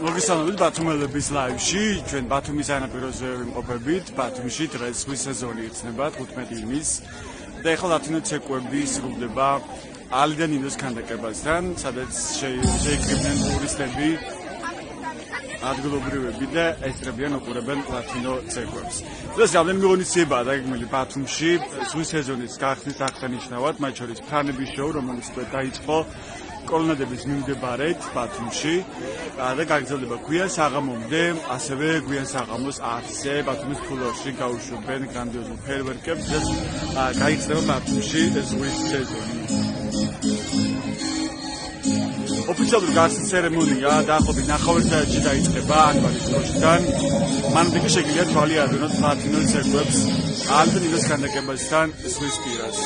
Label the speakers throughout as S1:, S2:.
S1: მოგესალმებით ბათუმელების ლაივში, ჩვენ ბათუმის სანაპიროზე ვიმყოფებით, ბათუმში დღეს ზღვის სეზონი იხსნება 15 ივნისს და ეხლა ლათინო ცეკვები სრულდება ალიდან ინდოს ქანდაკებასთან, სადაც შეიკრიბნენ ტურისტები, ადგილობრივები და ესწრებიან უყურებენ ლათინო ცეკვებს. დღეს რამდენიმე ღონისძიებაა დაგეგმილი ბათუმში, ზღვის სეზონის გახსნის აღსანიშნავად, მათ შორის ფრანების შოუ, რომელიც დაიწყო კოლონადების მიმდებარედ ბათუმში და გაგრძელდება გვიან საღამომდე, ასევე გვიან საღამოს 10-ზე ბათუმის ფულორში გაუშვებენ გრანდიოზულ ფეერვერკებს და გაიხსნება ბათუმში ზღვის სეზონი. ოფიციალური გახსნის ცერემონია დაახლოებით 9 საათში დაიწყება ანვარის დროშიდან. მანამდე კი შეგიძლიათ თვალი ადევნოთ ლათინო ცეკვებს ალიდან ინდოს ქანდაკებასთან ზღვის პირას.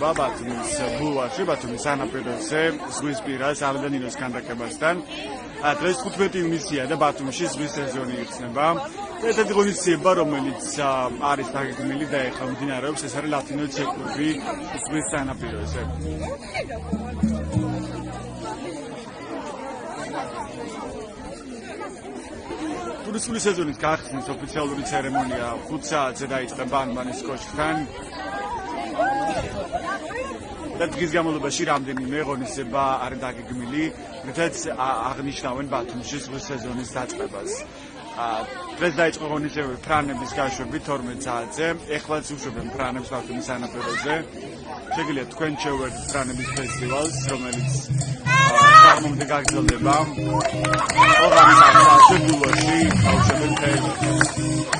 S1: ბათუმის ბულვარში, ბათუმის სანაპიროზე, ზღვის პირას, ალდენინოს ქანდაკებასთან. დღეს 15 ივნისია და ბათუმში ზღვის სეზონი იხსნება. ერთ-ერთი ღონისძიება, რომელიც არის დაგეგმილი და ეხლა მიმდინარეობს, ეს არის ლათინო ცეკვები ზღვის სანაპიროზე. ტურისტული სეზონის გახსნის ოფიციალური ცერემონია 5 საათზე დაიწყება ანბანის კოშკთან. და დღის განმავლობაში რამდენიმე ღონისძიება არის დაგეგმილი, რითაც აღნიშნავენ ბათუმში ზღვის სეზონის დაწყებას. დღეს დაიწყო ღონისძიებები ფრანების გაშვებით 12 საათზე. ეხლაც უშვებენ ფრანებს ბათუმის სანაპიროზე. შეგიძლიათ თქვენ შევერთოთ ფრანების ფესტივალს, რომელიც საღამომდე გაგრძელდება. ოღონდ საათზე ბულვარში აუშვებენ ფერმერებს.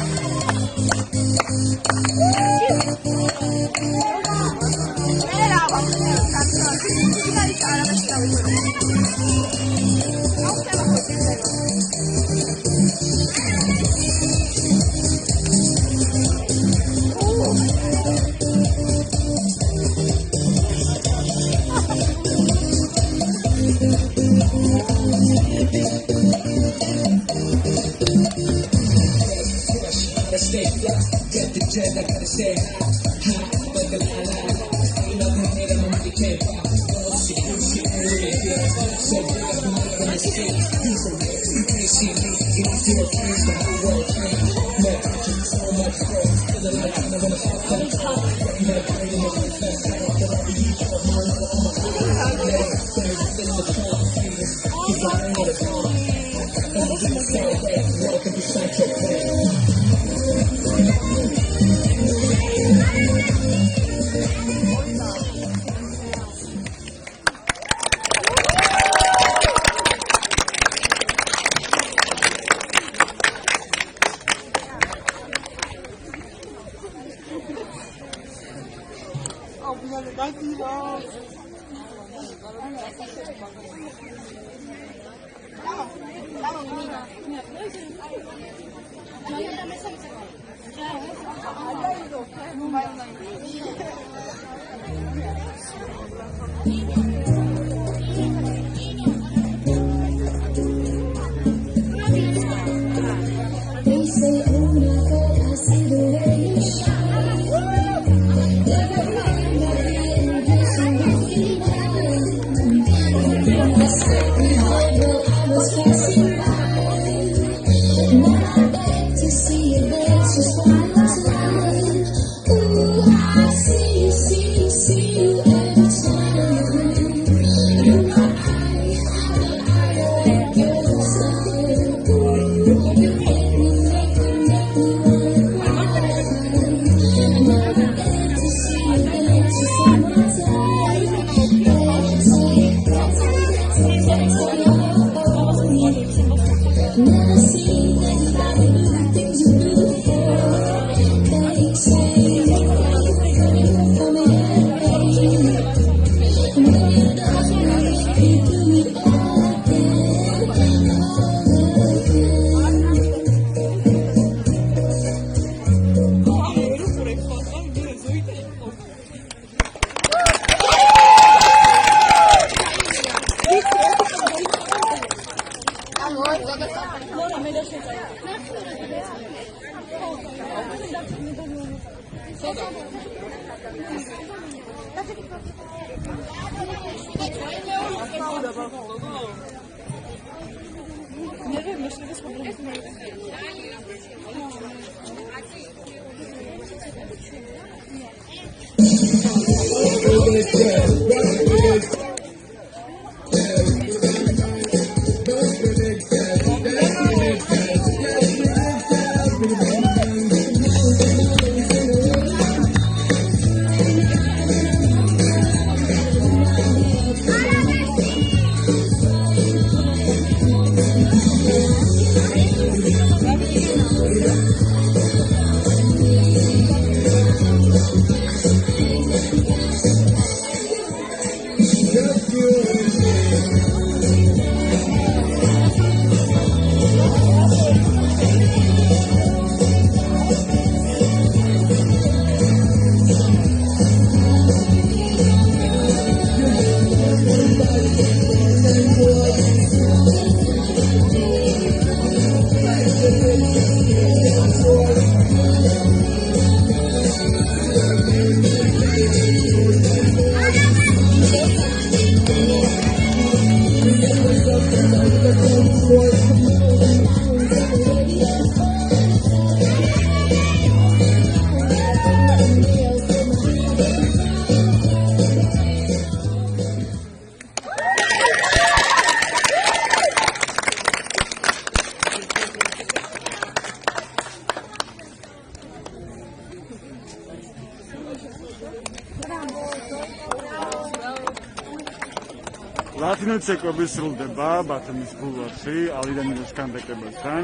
S1: ლათინური ცეკვები სრულდება ბათუმის ბულვარში ალიდანიოს კანდაკებასთან.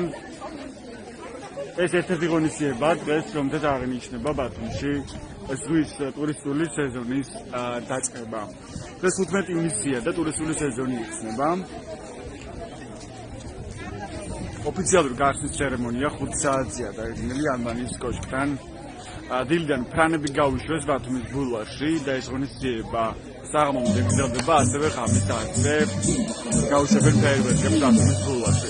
S1: ეს ერთ-ერთი ღონისძიება დღეს, რომელზეც აღინიშნება ბათუმში ზღვის ტურისტული სეზონის დაწყება. დღეს 15 ივნისია და ტურისტული სეზონი იქნება. ოფიციალური გახსნის ცერემონია 5 საათზეა დაგეგმილი ალმანის კოშკთან. დილიდან ფრანები გავიშვეს ბათუმის ბულვარში და ეს ღონისძიება საღამომდე გრძელდება, ასევე ხამის საათზე გავუშვებენ ფეერვერკებს ბათუმის ბულვარში.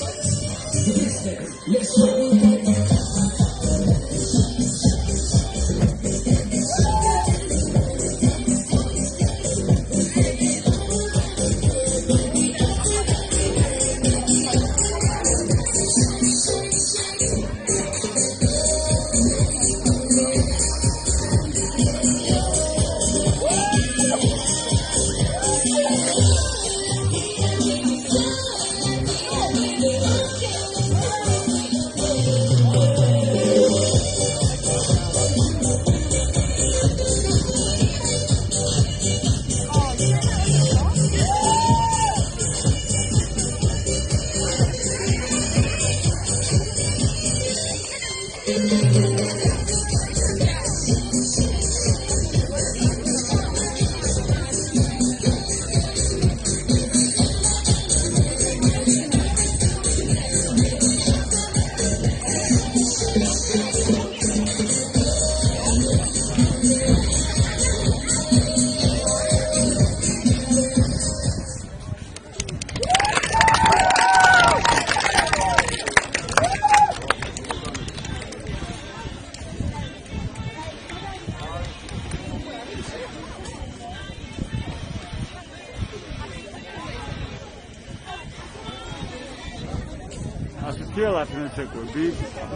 S1: ასეთია ლათინური ცეკვები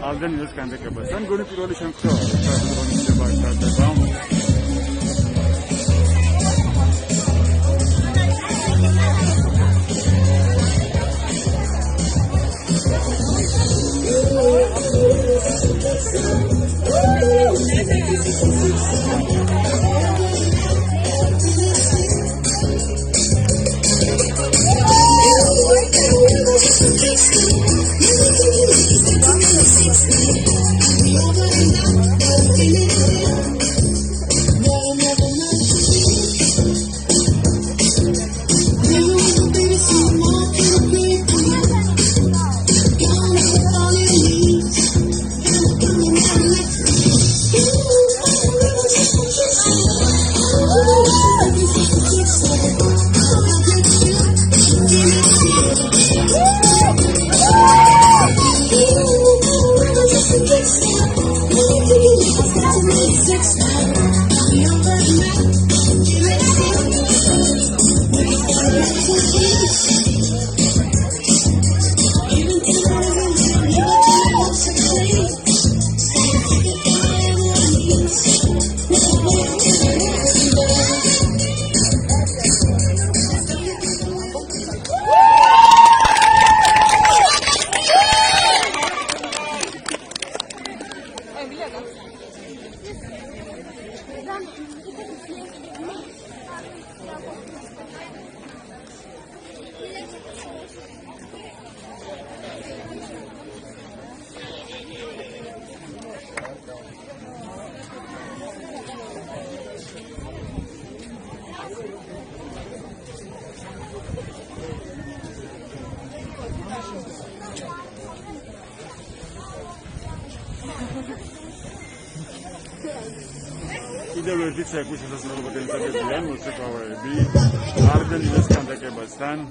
S1: ალიდანიოს კანდაკებასთან. გონი პირველი შემთხვევაა, ღონისძიება ტარდება. კიდევ ერთი ცეკვის შესაძლებლობა განსაკუთრებიან მოცეკვავეები არდენ ილეს კანდაკებასთან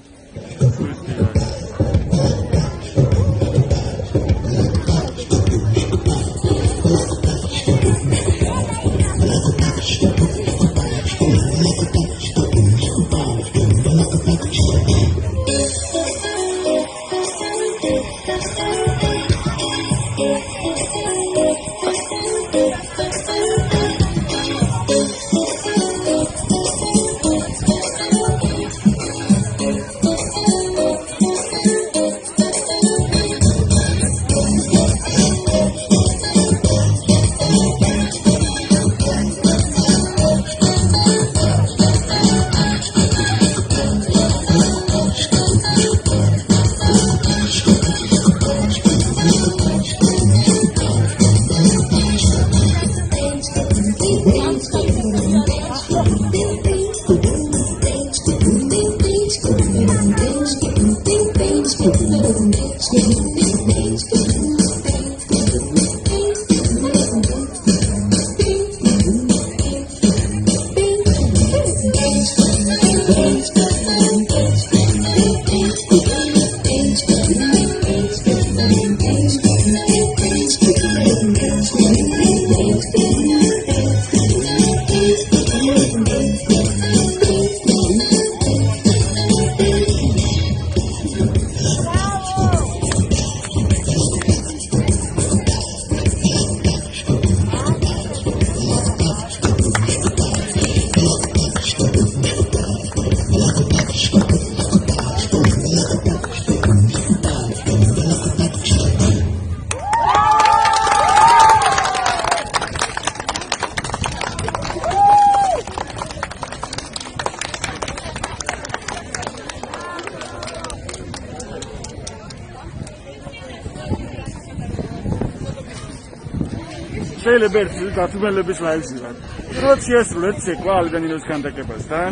S1: შეიძლება ერთი გათუმელების ლაივზივარ. Პირველად შეასრულეთ ცეკვა ალგანინოს კანდაკებასთან.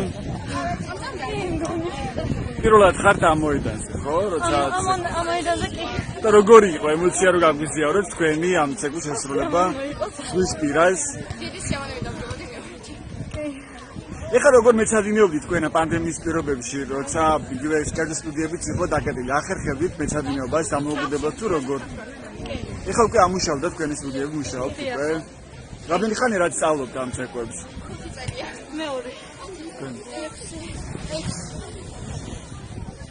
S1: პირველად ხართ ამ მოედანზე, ხო? როცა
S2: ამ მოედანზე კი.
S1: და როგორი იყო ემოცია რომ გაგვიზიაროთ თქვენი ამ ცეკვის შესრულება? ზღვის პირას.
S2: დიდი სიამოვნებით დავდებოდი.
S1: ეხლა როგორ მეცადინეობდით თქვენ პანდემიის პირობებში, როცა იგივე სკერდ სტუდიებიც იყო დაკეტილი. ახერხებდით მეცადინეობას დამოუკიდებლად თუ როგორ? ეხლა უკვე ამუშავდა თქვენი სტუდიები მუშაობთ უკვე. რამდენი ხანი რაც სწავლობთ ამ ცეკვებს?
S2: 5 წელია. მეორე.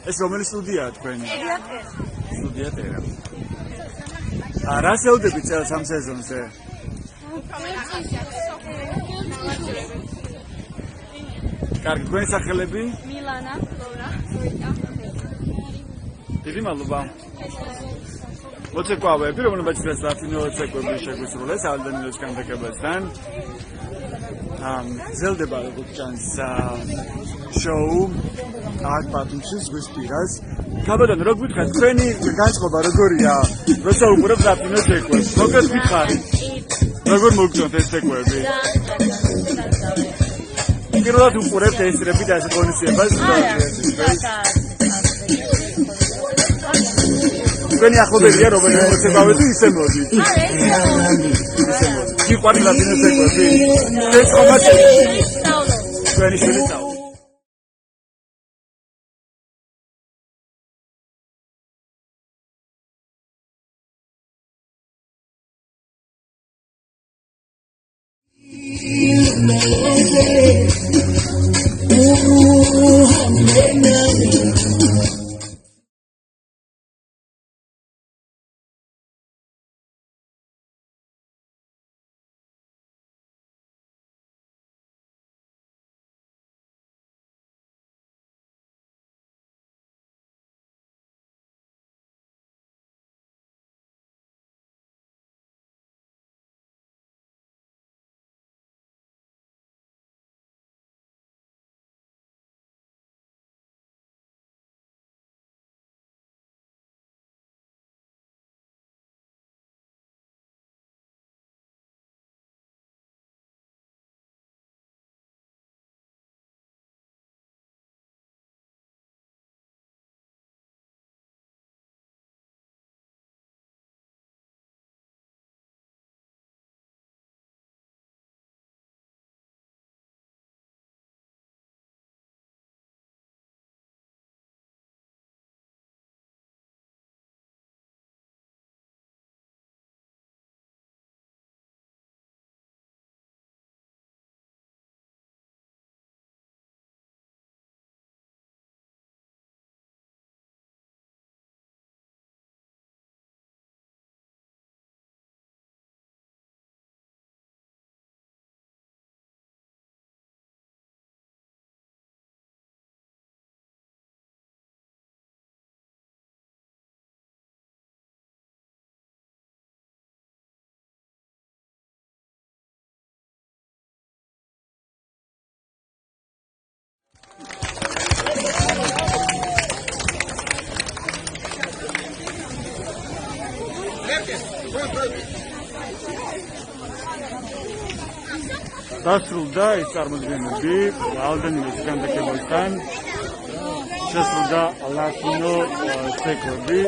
S1: ეს რომელი სტუდიაა თქვენი?
S2: ტერიატერ.
S1: სტუდია ტერა. რა შეუდებით წელს ამ სეზონზე? კარგი, თქვენი სახელები?
S2: მილანა, ლორა, ზოიტა.
S1: დიდი მადლობა. მოცეკვავეები, რომლებიც დასაფინო ცეკვები შეგვისრულეს ალდანინოს კანდაკებასთან. გრძელდება როგორც ჩანს შოუ აქ ბათუმში ზღვის პირას. გაბადონ რო გითხარით თქვენი განწყობა როგორია? როცა უყურებთ დაფინო ცეკვებს, როგორ გითხარით? როგორ მოგწონთ ეს ცეკვები? პირველად უყურებთ ესრები და ეს ღონისძიებას? თქვენი ახლობელია რომელიც მოცეკვავეები ისე მოდით? ისე მოდით. გიყვართ დაფინო ცეკვები? ეს ხომაც თქვენი შვილი სწავლობს. დასრულდა ეს წარმოდგენები ალდენინის განდაკებასთან შესრულდა ლათინო ცეკვები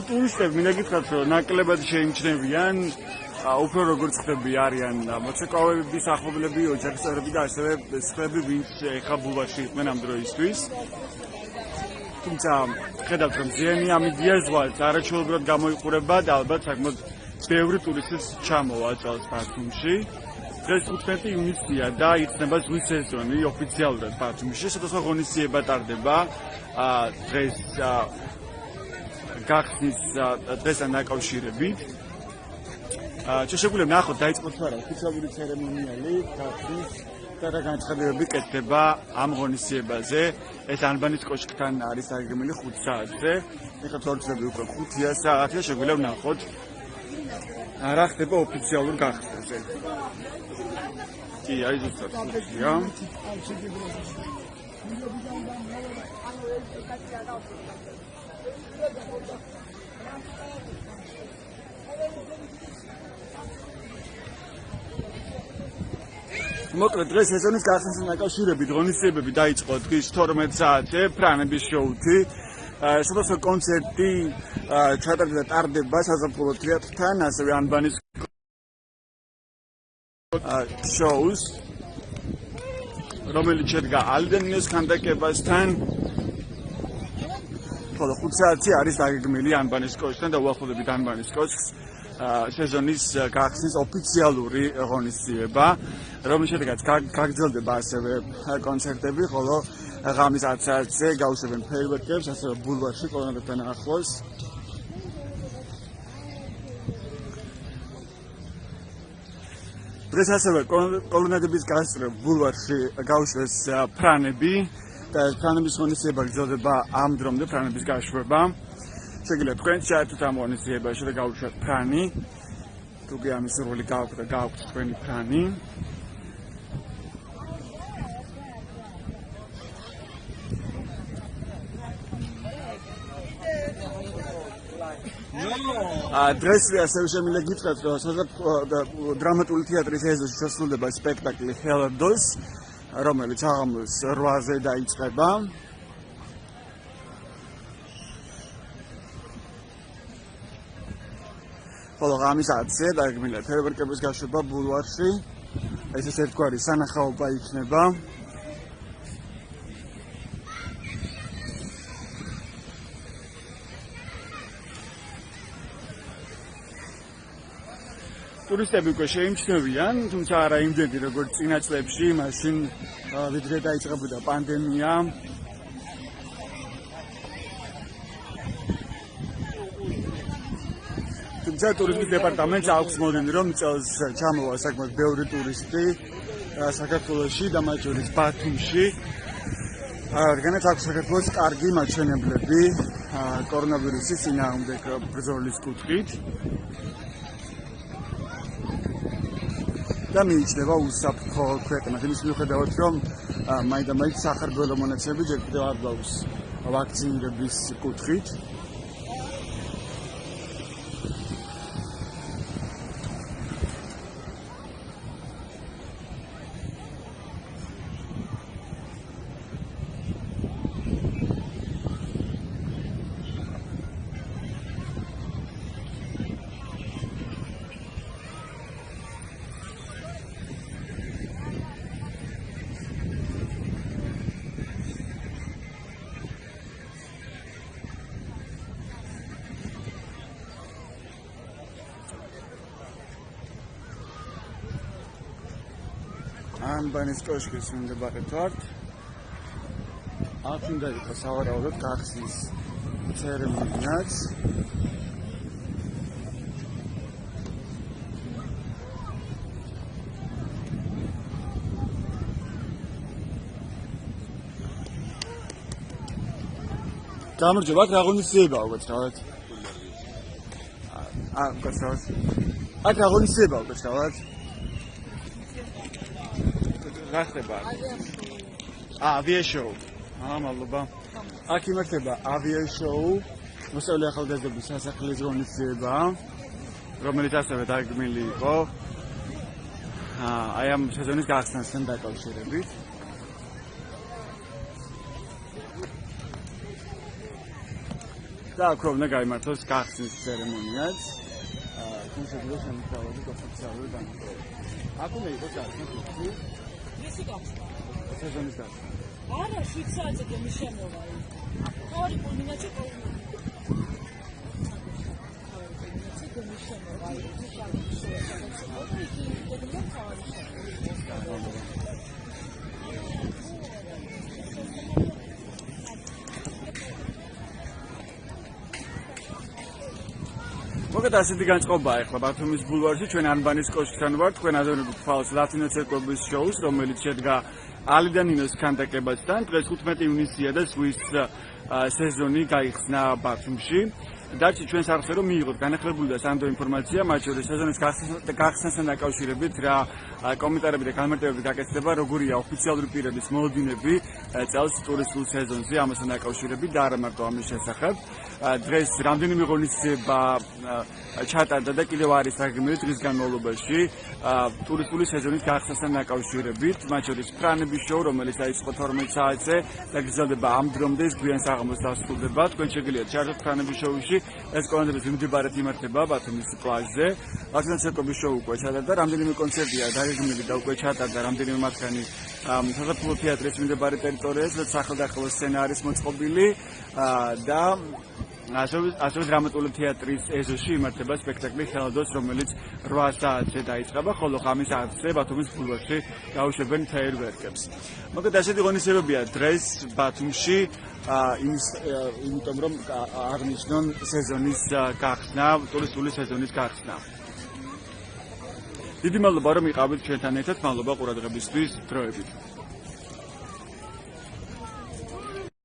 S1: ტურისტები მინდა გითხრათ რომ ნაკლებად შეიმჩნევიან უფრო როგორც ხდები არიან მოცეკვავების ახლობლები ოჯახის წევრები და ასევე სხვები ვინც ეხა ბულვარში იყვნენ ამ დროისთვის თუმცა ხედავთ რომ ზიანი ამიდია ზღვაც არაჩვეულებრივად გამოიყურება და ალბათ საკმაოდ ბევრი ტურისტის ჩამოვა წელს ბათუმში დღეს 15 ივნისია და იწყება ზღვის სეზონი ოფიციალურად ბათუმში სადაც ღონისძიება ტარდება დღეს გახსნის დღესთან დაკავშირებით შეგვიძლია ნახოთ დაიწყოს არა ოფიციალური ცერემონიალი გახსნის და განცხადებები კეთდება ამ ღონისძიებაზე ეს ალბანის კოშკთან არის დაგეგმილი 5 საათზე ეხლა თორცები უკვე 5 საათია შეგვიძლია ნახოთ რა ხდება ოფიციალურ გახსნაზე კი არის ზუსტად 5-ია მოკლედ დღეს სეზონის გახსნასთან დაკავშირებით ღონისძიებები დაიწყო დღის 12 საათზე ფრანების შოუთი სადაც კონცერტი ჩატარდება და ტარდება საზაფხულო თეატრთან ასევე ანბანის შოუს რომელიც შედგა ალდენინის ქანდაკებასთან ხოლო 5 საათი არის დაგეგმილი ანბანის კოშკთან და უახლოებით ანბანის კოშკს სეზონის გახსნის ოფიციალური ღონისძიება რომელიც შედეგად გაგრძელდება ასევე კონცერტები ხოლო ღამის 10 საათზე გავუსებენ ფეირვერკებს ასევე ბულვარში კოლონადებთან ახლოს დღეს ასევე კოლონადების გასწრებ ბულვარში გავუშვეს ფრანები და ფრანების ღონისძიება გრძელდება ამ დრომდე ფრანების გაშვება შეგიძლიათ თქვენ შეერთოთ ამ ღონისძიებაში და გავუშვათ ფრანი თუკი ამის როლი გააქვთ თქვენი ფრანი დღეს ასევე შემიძლია გითხრათ რომ დრამატული თეატრის ეზოში შესრულდება სპექტაკლი ჰელერდოს რომელიც აღამოს 8-ზე დაიწყება ხოლო ღამის 10-ზე დაგეგმილია ფეირვერკების გაშვება ბულვარში ეს ერთგვარი სანახაობა იქნება ტურისტები უკვე შეიმჩნევიან, თუმცა არა იმდენი როგორც წინა წლებში, მაშინ ვიდრე დაიწყებოდა პანდემია. თუმცა ტურიზმის დეპარტამენტს აქვს მოდელი, რომ წელს ჩამოვა საკმაოდ ბევრი ტურისტი საქართველოში და მათ შორის ბათუმში. რადგანაც აქვს საქართველოს კარგი მაჩვენებლები კორონავირუსის წინააღმდეგ ბრძოლის კუთხით. და მიიჩნევა უსაფრთხო ქვეყნად. იმის მიუხედავად, რომ მაინდა-მაინც სახარბელო მონაცემები ჯერ კიდევ არ გვაქვს ვაქცინირების კუთხით. ანბანის კოშკის მიმდებარედ ვართ. აქ უნდა იყოს სავარაუდოდ გახსნის ცერემონიაც. გამარჯობა, აქ რა ღონისძიებაა უკაცრავად? უკაცრავად. აქ რა ღონისძიებაა უკაცრავად? რა ხდება? ავია შოუ. მადლობა. აქ იმართება ავია შოუ. მოსწავლე ახალგაზრდების სასახლეს ღონისძიება, რომელიც ასევე დაგეგმილი იყო აი ამ სეზონის გახსნასთან დაკავშირებით. და აქ უნდა გაიმართოს გახსნის ცერემონიაც. კონსერვატორი შემოთავაზეს ოფიციალური განმარტება. აქ უნდა იყოს გახსნა თვითი.
S3: ისი გახსნა?
S1: სეზონის გახსნა.
S3: არა, 7 საათზე გემი შემოვალი. ორი კულმინაცია
S1: მოგეთ ასეთი განწყობაა ახლა ბათუმის ბულვარში ჩვენ ანბანის კოშკთან ვართ თქვენ აზროვნებთ თვალს ლათინო ცერკვების შოუს რომელიც შედგა ალიდან ნინოს ქანდაკებასთან დღეს 15 ივნისია და ზღვის სეზონი გაიხსნა ბათუმში დარჩი ჩვენს არხზე რომ მიიღოთ განახლებული და სანდო ინფორმაცია მათ შორის სეზონის გახსნასთან დაკავშირებით რა კომენტარები და განმარტებები გაკეთდება როგორია ოფიციალური პირების მოლოდინები წელს ტურისტულ სეზონზე ამასთან დაკავშირებით და არა მარტო ამის შესახებ დღეს რამდენიმე ღონისძიება ჩატარდა და კიდევ არის საგემრიო დღის განმავლობაში ტურისტული სეზონის გახსნასთან დაკავშირებით მათ შორის ფრანების შოუ რომელიც აიწყო 12 საათზე და გრძელდება ამ დრომდე ის გვიან საღამოს დასრულდება თქვენ შეგიძლიათ ჩართოთ ფრანების შოუში ეს კონცერტები მიმდებარედ იმართება ბათუმის პლაჟზე ლათინო ცერკვების შოუ უკვე ჩატარდა რამდენიმე კონცერტია დაგეგმილი და უკვე ჩატარდა რამდენიმე მათგანი საზაფხულო თეატრის მიმდებარე ტერიტორიაზე სახელდახელო სცენა არის მოწყობილი და ასევე დრამატული თეატრის ეზოში იმართება სპექტაკლი ხელადოს რომელიც 8 საათზე დაიწყება ხოლო ღამის 10-ზე ბათუმის ბულვარში გაუშვებენ ფეიერვერკებს მოგეთ ასეთი ღონისძიებებია დღეს ბათუმში იმიტომ რომ აღნიშნონ სეზონის გახსნა ტურისტული სეზონის გახსნა დიდი მადლობა რომ იყავით ჩვენთან ერთად მადლობა ყურადღებისთვის დროებით